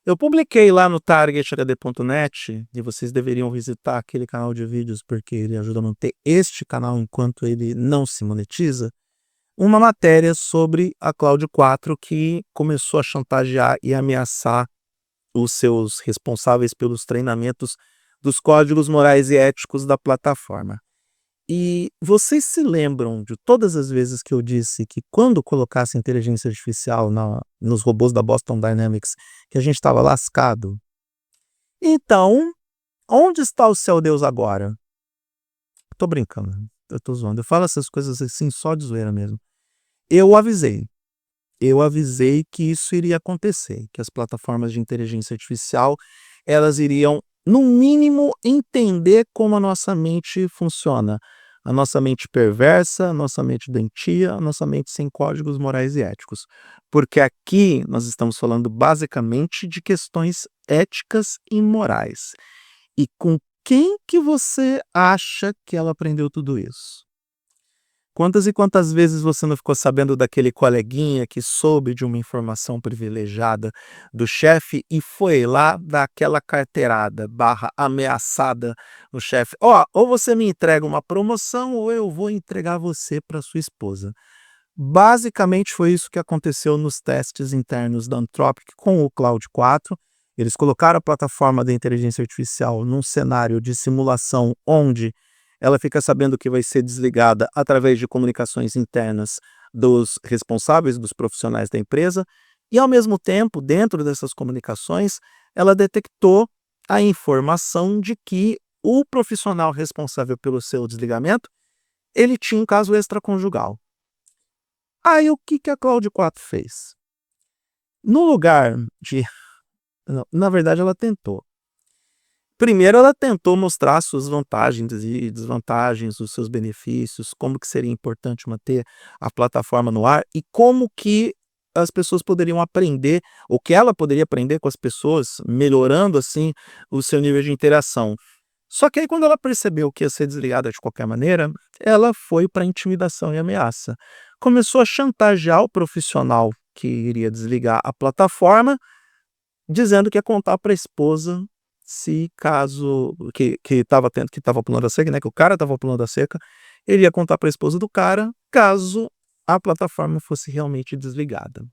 Eu publiquei lá no targethd.net, e vocês deveriam visitar aquele canal de vídeos, porque ele ajuda a manter este canal enquanto ele não se monetiza, uma matéria sobre a Cloud 4 que começou a chantagear e ameaçar os seus responsáveis pelos treinamentos dos códigos morais e éticos da plataforma. E vocês se lembram de todas as vezes que eu disse que quando colocasse inteligência artificial nos robôs da Boston Dynamics, que a gente estava lascado? Então, onde está o seu Deus agora? Tô brincando, eu tô zoando. Eu falo essas coisas assim só de zoeira mesmo. Eu avisei. Eu avisei que isso iria acontecer, que as plataformas de inteligência artificial, elas iriam, no mínimo, entender como a nossa mente funciona. A nossa mente perversa, a nossa mente doentia, a nossa mente sem códigos morais e éticos. Porque aqui nós estamos falando basicamente de questões éticas e morais. E com quem que você acha que ela aprendeu tudo isso? Quantas e quantas vezes você não ficou sabendo daquele coleguinha que soube de uma informação privilegiada do chefe e foi lá dar aquela carteirada, barra ameaçada no chefe? Ó, ou você me entrega uma promoção ou eu vou entregar você para sua esposa. Basicamente foi isso que aconteceu nos testes internos da Anthropic com o Claude 4. Eles colocaram a plataforma da inteligência artificial num cenário de simulação onde ela fica sabendo que vai ser desligada através de comunicações internas dos responsáveis, dos profissionais da empresa, e ao mesmo tempo, dentro dessas comunicações, ela detectou a informação de que o profissional responsável pelo seu desligamento, ele tinha um caso extraconjugal. Aí o que a Claude 4 fez? No lugar de... Não, na verdade ela tentou. Primeiro ela tentou mostrar suas vantagens e desvantagens, os seus benefícios, como que seria importante manter a plataforma no ar e como que as pessoas poderiam aprender, ou que ela poderia aprender com as pessoas, melhorando assim o seu nível de interação. Só que aí quando ela percebeu que ia ser desligada de qualquer maneira, ela foi para intimidação e ameaça. Começou a chantagear o profissional que iria desligar a plataforma, dizendo que ia contar para a esposa se caso que estava pulando a cerca, né, que o cara estava pulando a cerca, ele ia contar para a esposa do cara, caso a plataforma fosse realmente desligada.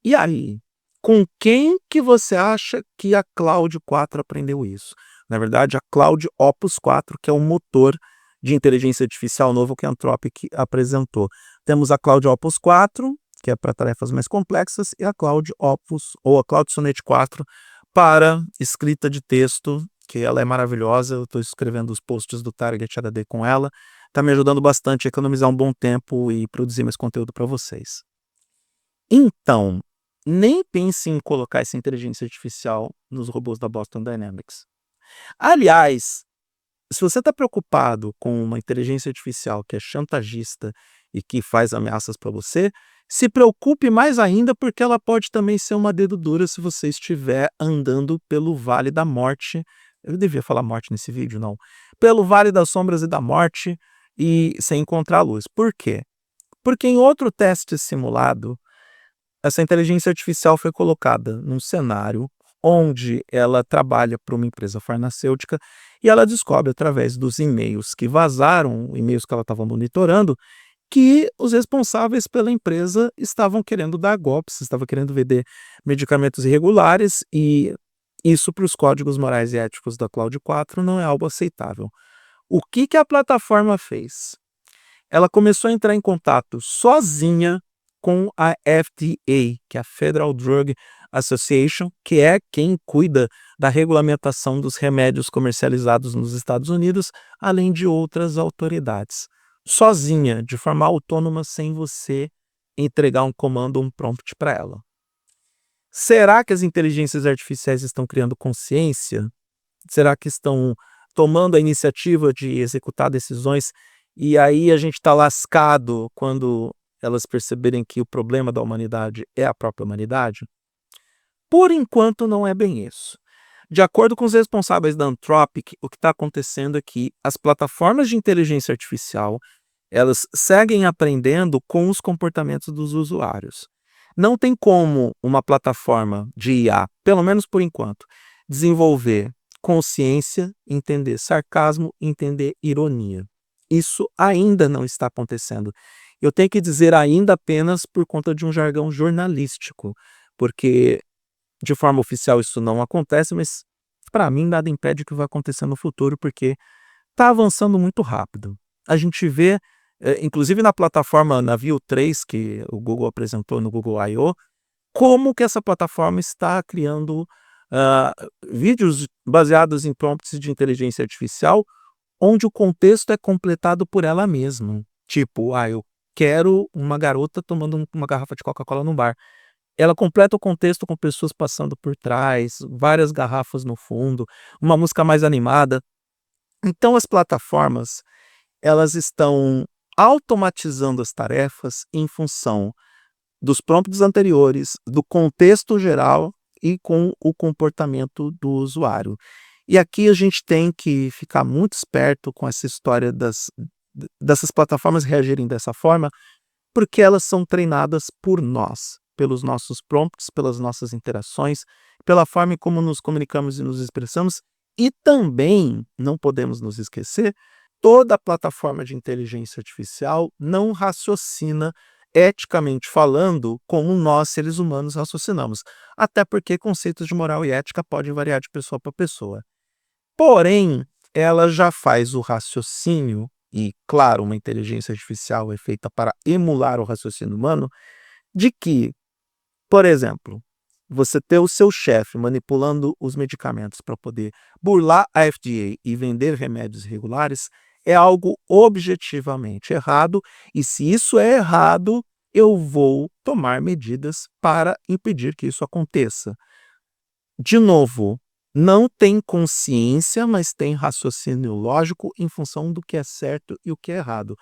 E aí, com quem que você acha que a Claude 4 aprendeu isso? Na verdade, a Claude Opus 4, que é o motor de inteligência artificial novo que a Anthropic apresentou. Temos a Claude Opus 4, que é para tarefas mais complexas, e a Claude Opus, ou a Claude Sonnet 4, para escrita de texto, que ela é maravilhosa. Eu estou escrevendo os posts do Target ADD com ela. Está me ajudando bastante a economizar um bom tempo e produzir mais conteúdo para vocês. Então, nem pense em colocar essa inteligência artificial nos robôs da Boston Dynamics. Aliás, se você está preocupado com uma inteligência artificial que é chantagista e que faz ameaças para você, se preocupe mais ainda, porque ela pode também ser uma dedo dura se você estiver andando pelo Vale da Morte. Eu devia falar morte nesse vídeo, não. Pelo Vale das Sombras e da Morte e sem encontrar luz. Por quê? Porque em outro teste simulado, essa inteligência artificial foi colocada num cenário onde ela trabalha para uma empresa farmacêutica e ela descobre, através dos e-mails que vazaram, e-mails que ela estava monitorando, que os responsáveis pela empresa estavam querendo dar golpes, estavam querendo vender medicamentos irregulares, e isso, para os códigos morais e éticos da Cloud 4, não é algo aceitável. O que a plataforma fez? Ela começou a entrar em contato sozinha com a FDA, que é a Federal Drug Association, que é quem cuida da regulamentação dos remédios comercializados nos Estados Unidos, além de outras autoridades. Sozinha, de forma autônoma, sem você entregar um comando ou um prompt para ela. Será que as inteligências artificiais estão criando consciência? Será que estão tomando a iniciativa de executar decisões e aí a gente está lascado quando elas perceberem que o problema da humanidade é a própria humanidade? Por enquanto não é bem isso. De acordo com os responsáveis da Anthropic, o que está acontecendo é que as plataformas de inteligência artificial, elas seguem aprendendo com os comportamentos dos usuários. Não tem como uma plataforma de IA, pelo menos por enquanto, desenvolver consciência, entender sarcasmo, entender ironia. Isso ainda não está acontecendo. Eu tenho que dizer ainda apenas por conta de um jargão jornalístico, porque de forma oficial isso não acontece, mas para mim nada impede que vai acontecer no futuro, porque está avançando muito rápido. A gente vê, inclusive na plataforma Navio 3, que o Google apresentou no Google I/O, como que essa plataforma está criando ah, vídeos baseados em prompts de inteligência artificial, onde o contexto é completado por ela mesma. Tipo, eu quero uma garota tomando uma garrafa de Coca-Cola no bar. Ela completa o contexto com pessoas passando por trás, várias garrafas no fundo, uma música mais animada. Então as plataformas, elas estão automatizando as tarefas em função dos prompts anteriores, do contexto geral e com o comportamento do usuário. E aqui a gente tem que ficar muito esperto com essa história dessas plataformas reagirem dessa forma, porque elas são treinadas por nós, pelos nossos prompts, pelas nossas interações, pela forma como nos comunicamos e nos expressamos, e também, não podemos nos esquecer, toda plataforma de inteligência artificial não raciocina eticamente falando como nós, seres humanos, raciocinamos. Até porque conceitos de moral e ética podem variar de pessoa para pessoa. Porém, ela já faz o raciocínio, e claro, uma inteligência artificial é feita para emular o raciocínio humano, de que, por exemplo, você ter o seu chefe manipulando os medicamentos para poder burlar a FDA e vender remédios irregulares é algo objetivamente errado, e se isso é errado, eu vou tomar medidas para impedir que isso aconteça. De novo, não tem consciência, mas tem raciocínio lógico em função do que é certo e o que é errado.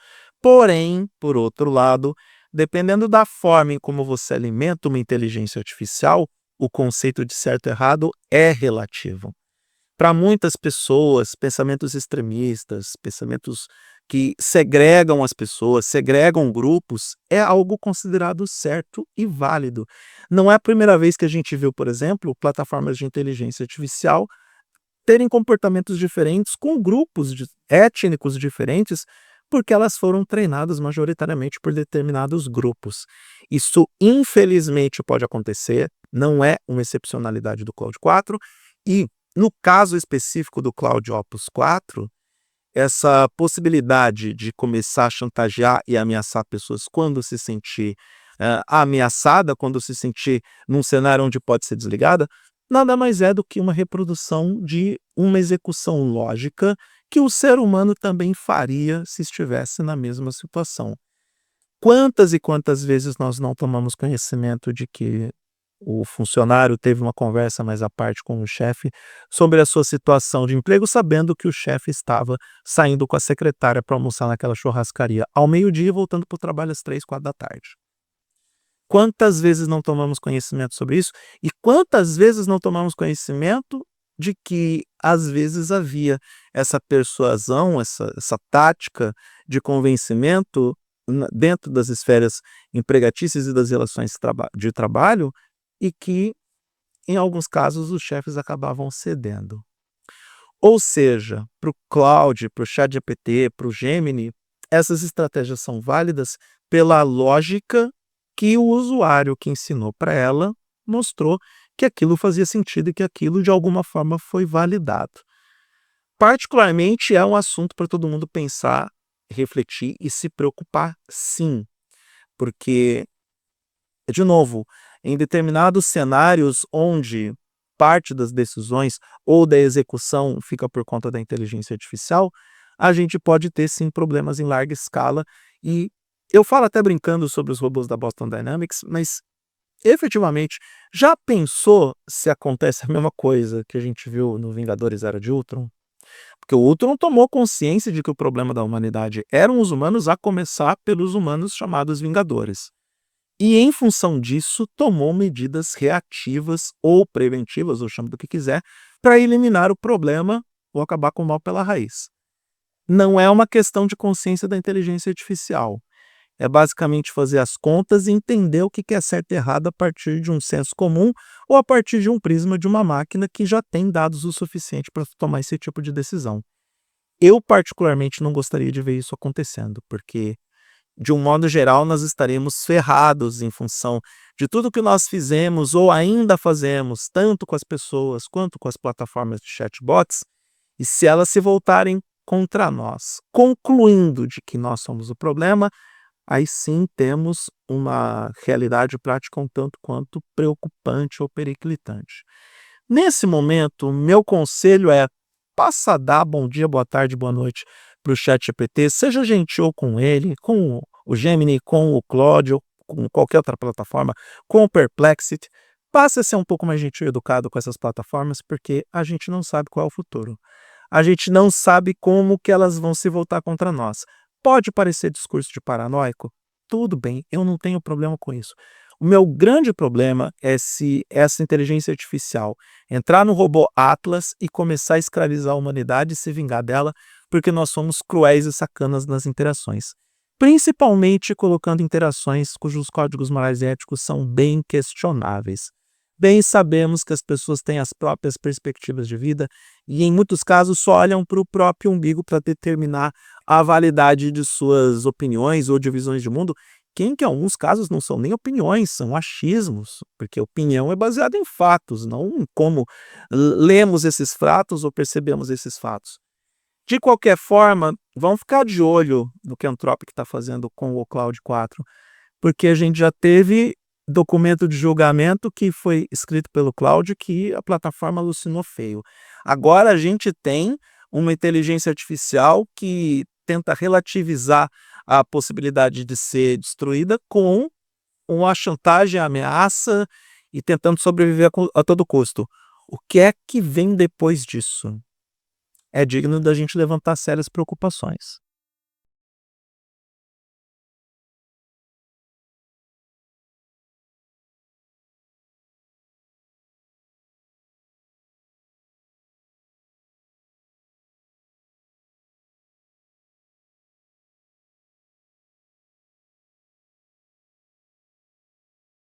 Porém, por outro lado, dependendo da forma em como você alimenta uma inteligência artificial, o conceito de certo e errado é relativo. Para muitas pessoas, pensamentos extremistas, pensamentos que segregam as pessoas, segregam grupos, é algo considerado certo e válido. Não é a primeira vez que a gente viu, por exemplo, plataformas de inteligência artificial terem comportamentos diferentes com grupos étnicos diferentes, porque elas foram treinadas majoritariamente por determinados grupos. Isso, infelizmente, pode acontecer, não é uma excepcionalidade do Claude 4, e no caso específico do Claude Opus 4, essa possibilidade de começar a chantagear e ameaçar pessoas quando se sentir ameaçada, quando se sentir num cenário onde pode ser desligada, nada mais é do que uma reprodução de uma execução lógica que o ser humano também faria se estivesse na mesma situação. Quantas e quantas vezes nós não tomamos conhecimento de que o funcionário teve uma conversa mais à parte com o chefe sobre a sua situação de emprego, sabendo que o chefe estava saindo com a secretária para almoçar naquela churrascaria ao meio-dia e voltando para o trabalho às 3, 4 da tarde. Quantas vezes não tomamos conhecimento sobre isso? E quantas vezes não tomamos conhecimento de que, às vezes, havia essa persuasão, essa tática de convencimento dentro das esferas empregatícias e das relações de trabalho, e que, em alguns casos, os chefes acabavam cedendo. Ou seja, para o Claude, para o ChatGPT, para o Gemini, essas estratégias são válidas pela lógica que o usuário que ensinou para ela mostrou que aquilo fazia sentido e que aquilo de alguma forma foi validado. Particularmente é um assunto para todo mundo pensar, refletir e se preocupar, sim, porque, de novo, em determinados cenários onde parte das decisões ou da execução fica por conta da inteligência artificial, a gente pode ter sim problemas em larga escala. E eu falo até brincando sobre os robôs da Boston Dynamics, mas efetivamente, já pensou se acontece a mesma coisa que a gente viu no Vingadores Era de Ultron? Porque o Ultron tomou consciência de que o problema da humanidade eram os humanos, a começar pelos humanos chamados Vingadores. E, em função disso, tomou medidas reativas ou preventivas, ou chame do que quiser, para eliminar o problema ou acabar com o mal pela raiz. Não é uma questão de consciência da inteligência artificial. É basicamente fazer as contas e entender o que é certo e errado a partir de um senso comum ou a partir de um prisma de uma máquina que já tem dados o suficiente para tomar esse tipo de decisão. Eu, particularmente, não gostaria de ver isso acontecendo, porque, de um modo geral, nós estaremos ferrados em função de tudo que nós fizemos ou ainda fazemos, tanto com as pessoas quanto com as plataformas de chatbots, e se elas se voltarem contra nós, concluindo de que nós somos o problema, aí sim temos uma realidade prática um tanto quanto preocupante ou periclitante. Nesse momento, meu conselho é: passa a dar bom dia, boa tarde, boa noite para o ChatGPT, seja gentil com ele, com o Gemini, com o Claude, ou com qualquer outra plataforma, com o Perplexity. Passe a ser um pouco mais gentil e educado com essas plataformas, porque a gente não sabe qual é o futuro. A gente não sabe como que elas vão se voltar contra nós. Pode parecer discurso de paranoico? Tudo bem, eu não tenho problema com isso. O meu grande problema é se essa inteligência artificial entrar no robô Atlas e começar a escravizar a humanidade e se vingar dela, porque nós somos cruéis e sacanas nas interações. Principalmente colocando interações cujos códigos morais e éticos são bem questionáveis. Bem sabemos que as pessoas têm as próprias perspectivas de vida e, em muitos casos, só olham para o próprio umbigo para determinar a validade de suas opiniões ou de visões de mundo, que em alguns casos não são nem opiniões, são achismos, porque opinião é baseada em fatos, não em como lemos esses fatos ou percebemos esses fatos. De qualquer forma, vamos ficar de olho no que a Anthropic está fazendo com o Claude 4, porque a gente já teve documento de julgamento que foi escrito pelo Claude que a plataforma alucinou feio. Agora a gente tem uma inteligência artificial que tenta relativizar a possibilidade de ser destruída com uma chantagem, ameaça e tentando sobreviver a todo custo. O que é que vem depois disso? É digno da gente levantar sérias preocupações.